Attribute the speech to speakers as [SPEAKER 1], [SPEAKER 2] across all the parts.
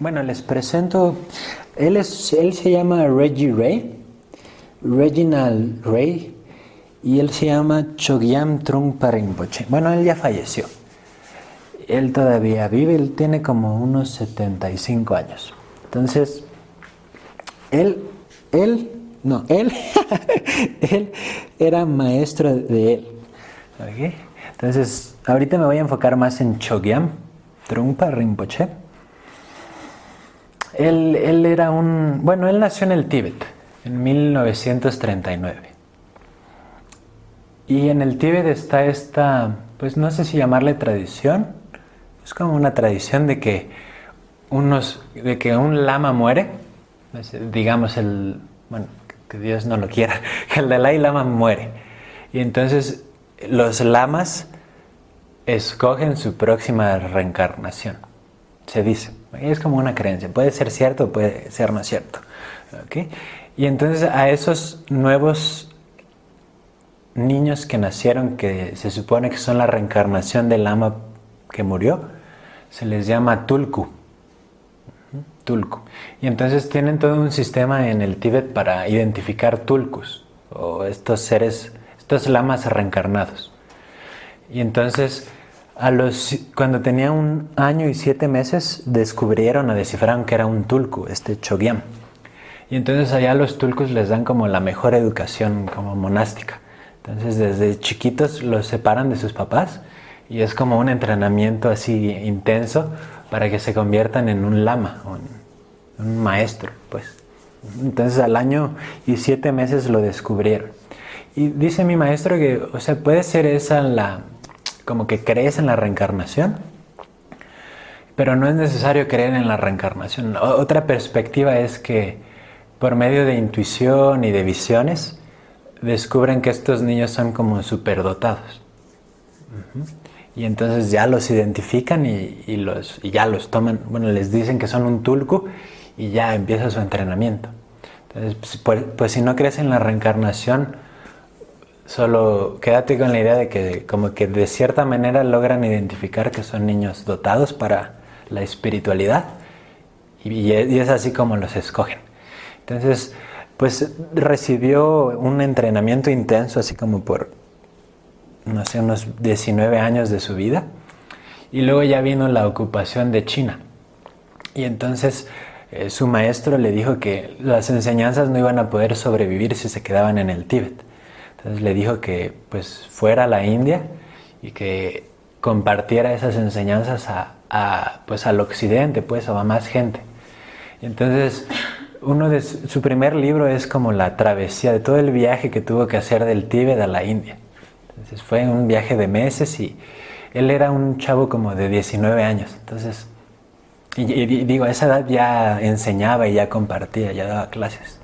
[SPEAKER 1] Bueno, les presento, él se llama Reginald Ray, y él se llama Chogyam Trungpa Rinpoche. Bueno, él ya falleció. Él todavía vive, él tiene como unos 75 años. Entonces, no, él, él era maestro de él. ¿Okay? Entonces, ahorita me voy a enfocar más en Chogyam Trungpa Rinpoche. Él nació en el Tíbet en 1939. Y en el Tíbet está esta, pues no sé si llamarle tradición, es como una tradición de que un lama muere, digamos que Dios no lo quiera, que el Dalai Lama muere. Y entonces los lamas escogen su próxima reencarnación, se dice. Es como una creencia, puede ser cierto o puede ser no cierto. ¿Okay? Y entonces a esos nuevos niños que nacieron, que se supone que son la reencarnación del lama que murió, se les llama tulku. Tulku. Y entonces tienen todo un sistema en el Tíbet para identificar tulkus, o estos seres, estos lamas reencarnados. Y entonces, cuando tenía 1 año y 7 meses, descifraron que era un tulku, Chogyam. Y entonces allá los tulkus les dan como la mejor educación como monástica. Entonces desde chiquitos los separan de sus papás y es como un entrenamiento así intenso para que se conviertan en un lama, un maestro, pues. Entonces al 1 año y 7 meses lo descubrieron. Y dice mi maestro que, o sea, puede ser esa como que crees en la reencarnación, pero no es necesario creer en la reencarnación. Otra perspectiva es que por medio de intuición y de visiones, descubren que estos niños son como superdotados. Y entonces ya los identifican y ya los toman, bueno, les dicen que son un tulku y ya empieza su entrenamiento. Entonces, pues si no crees en la reencarnación, solo quédate con la idea de que como que de cierta manera logran identificar que son niños dotados para la espiritualidad y es así como los escogen. Entonces, pues recibió un entrenamiento intenso, así como por, no sé, unos 19 años de su vida. Y luego ya vino la ocupación de China. Y entonces su maestro le dijo que las enseñanzas no iban a poder sobrevivir si se quedaban en el Tíbet. Entonces le dijo que pues fuera a la India y que compartiera esas enseñanzas al occidente, pues, o a más gente. Y entonces su primer libro es como la travesía de todo el viaje que tuvo que hacer del Tíbet a la India. Entonces fue un viaje de meses y él era un chavo como de 19 años. Entonces, y digo, a esa edad ya enseñaba y ya compartía, ya daba clases,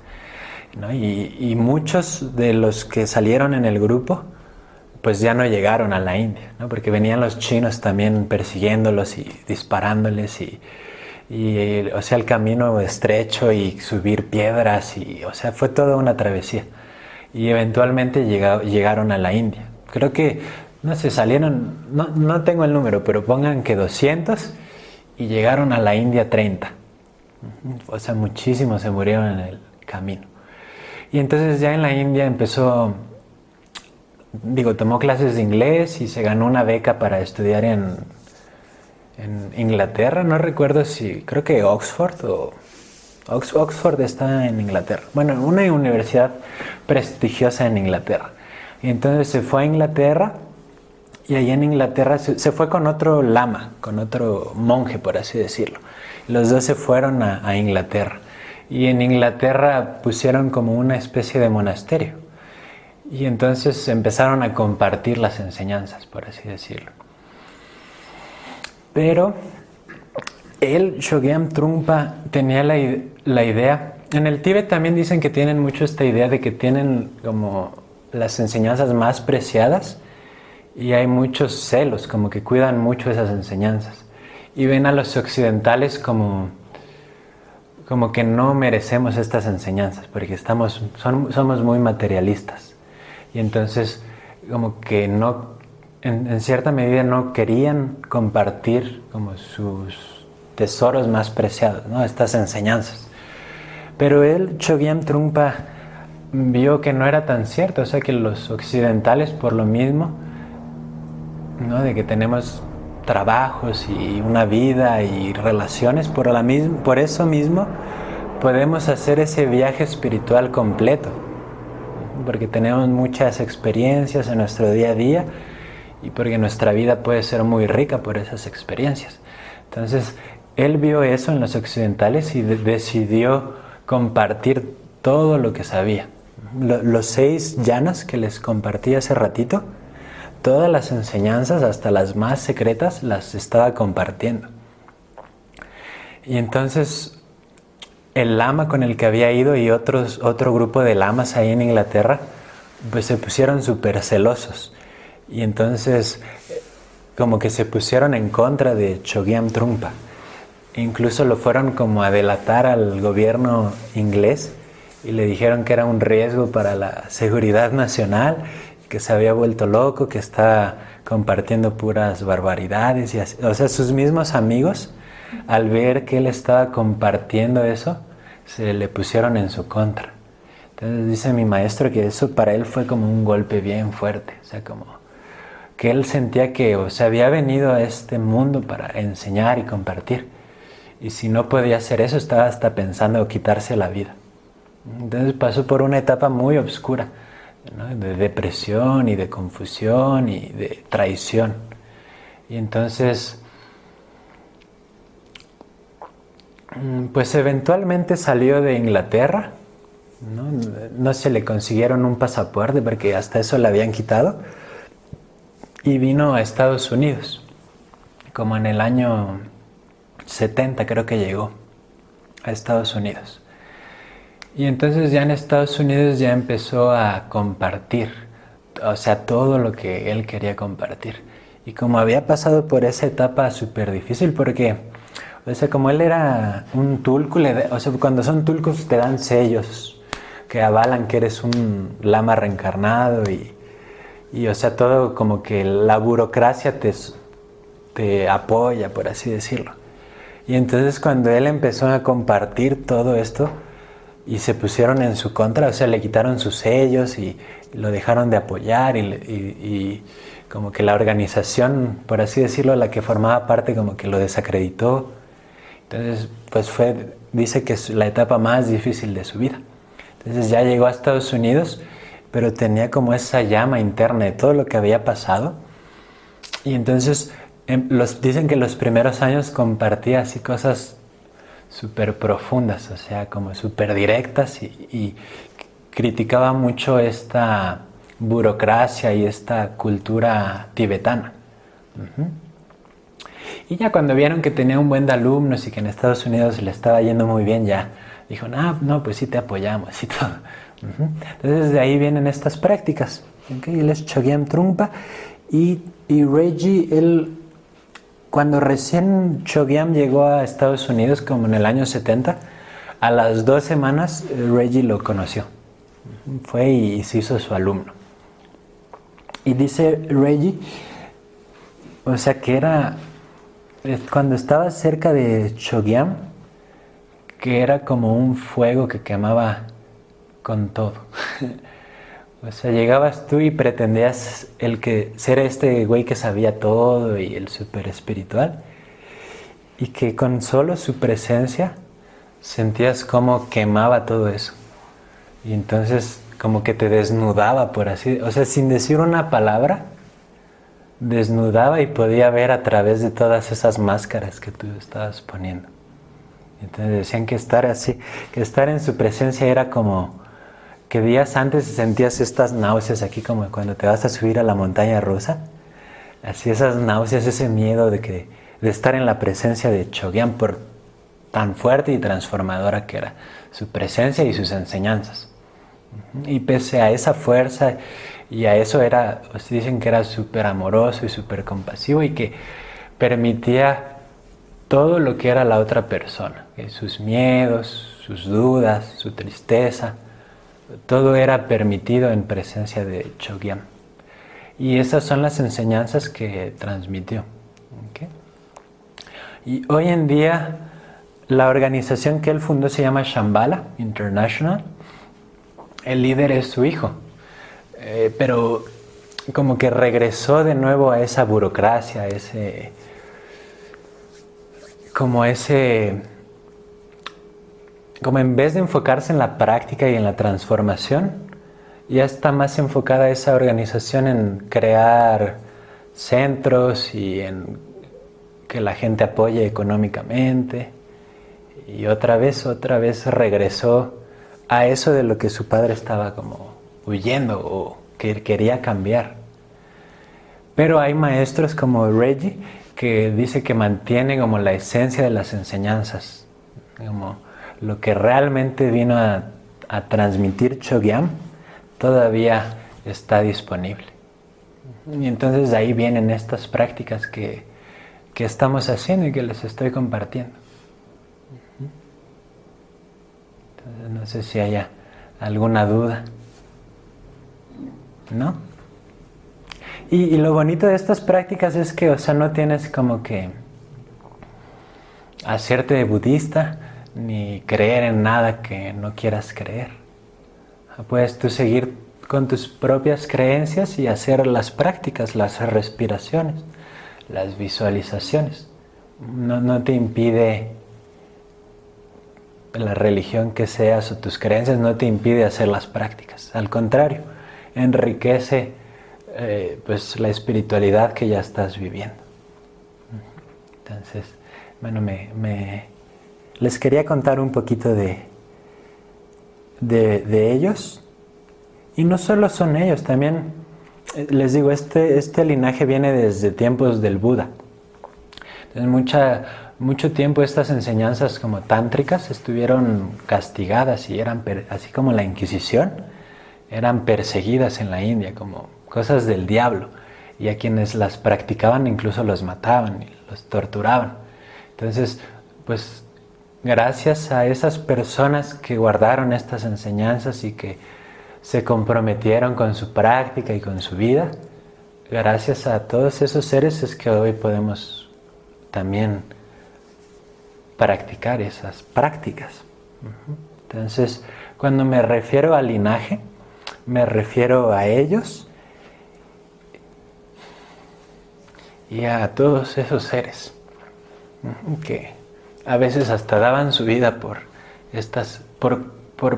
[SPEAKER 1] ¿no? Y muchos de los que salieron en el grupo, pues ya no llegaron a la India, ¿no? Porque venían los chinos también persiguiéndolos y disparándoles y o sea, el camino estrecho y subir piedras o sea, fue toda una travesía. Y eventualmente llegaron a la India. Creo que, no sé, salieron, no tengo el número, pero pongan que 200 y llegaron a la India 30. O sea, muchísimos se murieron en el camino. Y entonces ya en la India tomó clases de inglés y se ganó una beca para estudiar en Inglaterra, no recuerdo creo que Oxford está en Inglaterra. Bueno, una universidad prestigiosa en Inglaterra. Y entonces se fue a Inglaterra y allá en Inglaterra se fue con otro lama, con otro monje, por así decirlo. Los dos se fueron a Inglaterra. Y en Inglaterra pusieron como una especie de monasterio. Y entonces empezaron a compartir las enseñanzas, por así decirlo. Pero Chogyam Trungpa tenía la idea. En el Tíbet también dicen que tienen mucho esta idea de que tienen como las enseñanzas más preciadas y hay muchos celos, como que cuidan mucho esas enseñanzas. Y ven a los occidentales como que no merecemos estas enseñanzas porque somos muy materialistas. Y entonces como que en cierta medida no querían compartir como sus tesoros más preciados, ¿no? Estas enseñanzas. Pero él, Chogyam Trungpa, vio que no era tan cierto, o sea que los occidentales por lo mismo, ¿no? De que tenemos trabajos y una vida y relaciones, por eso mismo podemos hacer ese viaje espiritual completo, porque tenemos muchas experiencias en nuestro día a día y porque nuestra vida puede ser muy rica por esas experiencias. Entonces, él vio eso en los occidentales y decidió compartir todo lo que sabía. Los 6 yanas que les compartí hace ratito, todas las enseñanzas, hasta las más secretas, las estaba compartiendo. Y entonces el lama con el que había ido y otro grupo de lamas ahí en Inglaterra, pues se pusieron súper celosos. Y entonces como que se pusieron en contra de Chogyam Trungpa. Incluso lo fueron como a delatar al gobierno inglés y le dijeron que era un riesgo para la seguridad nacional, que se había vuelto loco, que estaba compartiendo puras barbaridades y así. O sea, sus mismos amigos, al ver que él estaba compartiendo eso, se le pusieron en su contra. Entonces dice mi maestro que eso para él fue como un golpe bien fuerte, o sea, como que él sentía que, o sea, había venido a este mundo para enseñar y compartir, y si no podía hacer eso, estaba hasta pensando en quitarse la vida. Entonces pasó por una etapa muy oscura, ¿no? De depresión y de confusión y de traición. Y entonces, pues eventualmente salió de Inglaterra, ¿no? No se le consiguieron un pasaporte porque hasta eso le habían quitado, y vino a Estados Unidos, como en el año 70 creo que llegó a Estados Unidos. Y entonces ya en Estados Unidos ya empezó a compartir, o sea, todo lo que él quería compartir. Y como había pasado por esa etapa súper difícil, porque, o sea, como él era un tulku, o sea, cuando son tulkus te dan sellos que avalan que eres un lama reencarnado y o sea, todo como que la burocracia te apoya, por así decirlo. Y entonces cuando él empezó a compartir todo esto, y se pusieron en su contra, o sea, le quitaron sus sellos y lo dejaron de apoyar y como que la organización, por así decirlo, la que formaba parte como que lo desacreditó. Entonces, pues dice que es la etapa más difícil de su vida. Entonces ya llegó a Estados Unidos, pero tenía como esa llama interna de todo lo que había pasado. Y entonces dicen que los primeros años compartía así cosas súper profundas, o sea, como súper directas y criticaba mucho esta burocracia y esta cultura tibetana. Y ya cuando vieron que tenía un buen de alumnos y que en Estados Unidos le estaba yendo muy bien, ya dijo, no, pues sí te apoyamos y todo. Entonces de ahí vienen estas prácticas. ¿Okay? Él es Chogyam Trungpa y Reggie, él... Cuando recién Chogyam llegó a Estados Unidos, como en el año 70, a las 2 semanas Reggie lo conoció. Fue y se hizo su alumno. Y dice Reggie, o sea que cuando estaba cerca de Chogyam, que era como un fuego que quemaba con todo. O sea, llegabas tú y pretendías ser este güey que sabía todo y el súper espiritual, y que con solo su presencia sentías cómo quemaba todo eso. Y entonces como que te desnudaba, por así, o sea, sin decir una palabra, desnudaba y podía ver a través de todas esas máscaras que tú estabas poniendo. Entonces decían que estar en su presencia era como que días antes sentías estas náuseas aquí como cuando te vas a subir a la montaña rusa, así esas náuseas, ese miedo de estar en la presencia de Chogyam por tan fuerte y transformadora que era su presencia y sus enseñanzas. Y pese a esa fuerza y a eso dicen que era súper amoroso y súper compasivo y que permitía todo lo que era la otra persona, sus miedos, sus dudas, su tristeza. Todo era permitido en presencia de Chogyam. Y esas son las enseñanzas que transmitió. ¿Okay? Y hoy en día la organización que él fundó se llama Shambhala International. El líder es su hijo, pero como que regresó de nuevo a esa burocracia, como en vez de enfocarse en la práctica y en la transformación, ya está más enfocada esa organización en crear centros y en que la gente apoye económicamente. Y otra vez regresó a eso de lo que su padre estaba como huyendo o que quería cambiar. Pero hay maestros como Reggie que dice que mantiene como la esencia de las enseñanzas, como lo que realmente vino a transmitir Chogyam todavía está disponible. Y entonces de ahí vienen estas prácticas que estamos haciendo y que les estoy compartiendo. Entonces, no sé si haya alguna duda. ¿No? Y lo bonito de estas prácticas es que, o sea, no tienes como que hacerte budista ni creer en nada que no quieras creer. Puedes tú seguir con tus propias creencias y hacer las prácticas, las respiraciones, las visualizaciones. No te impide la religión que seas o tus creencias, no te impide hacer las prácticas. Al contrario, enriquece pues la espiritualidad que ya estás viviendo. Entonces, bueno, les quería contar un poquito de ellos. Y no solo son ellos, también les digo, este linaje viene desde tiempos del Buda. Entonces mucho tiempo estas enseñanzas como tántricas estuvieron castigadas y eran, así como la Inquisición, eran perseguidas en la India como cosas del diablo. Y a quienes las practicaban incluso los mataban y los torturaban. Entonces, pues gracias a esas personas que guardaron estas enseñanzas y que se comprometieron con su práctica y con su vida, gracias a todos esos seres es que hoy podemos también practicar esas prácticas. Entonces, cuando me refiero al linaje, me refiero a ellos y a todos esos seres que a veces hasta daban su vida por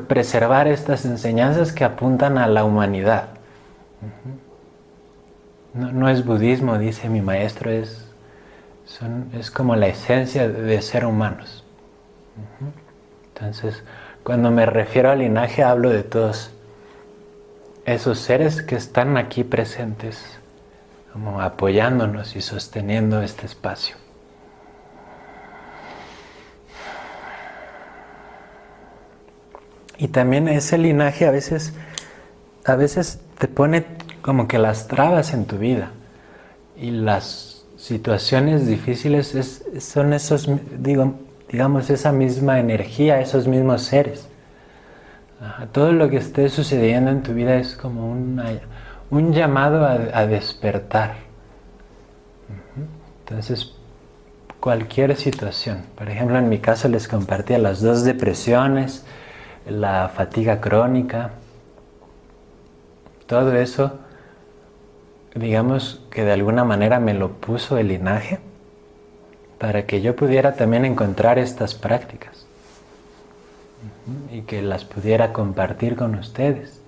[SPEAKER 1] preservar estas enseñanzas que apuntan a la humanidad. No es budismo, dice mi maestro, es como la esencia de ser humanos. Entonces, cuando me refiero al linaje, hablo de todos esos seres que están aquí presentes, como apoyándonos y sosteniendo este espacio. Y también ese linaje a veces te pone como que las trabas en tu vida. Y las situaciones difíciles son esos, digamos, esa misma energía, esos mismos seres. Todo lo que esté sucediendo en tu vida es como un llamado a despertar. Entonces, cualquier situación. Por ejemplo, en mi caso les compartía las 2 depresiones, la fatiga crónica, todo eso, digamos que de alguna manera me lo puso el linaje para que yo pudiera también encontrar estas prácticas y que las pudiera compartir con ustedes.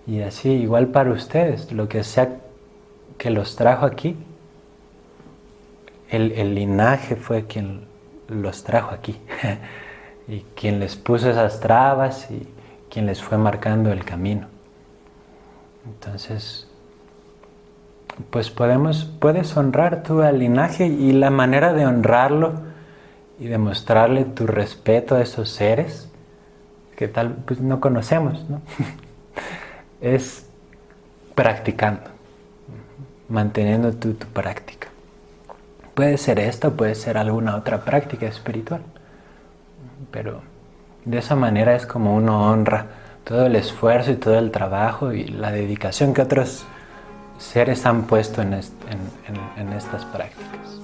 [SPEAKER 1] Y así, igual para ustedes, lo que sea que los trajo aquí, el linaje fue quien los trajo aquí. Y quien les puso esas trabas y quien les fue marcando el camino. Entonces, pues puedes honrar tú al linaje, y la manera de honrarlo y de mostrarle tu respeto a esos seres que tal pues no conocemos, ¿no? Es practicando, manteniendo tu práctica. Puede ser esto, puede ser alguna otra práctica espiritual. Pero de esa manera es como uno honra todo el esfuerzo y todo el trabajo y la dedicación que otros seres han puesto en estas prácticas.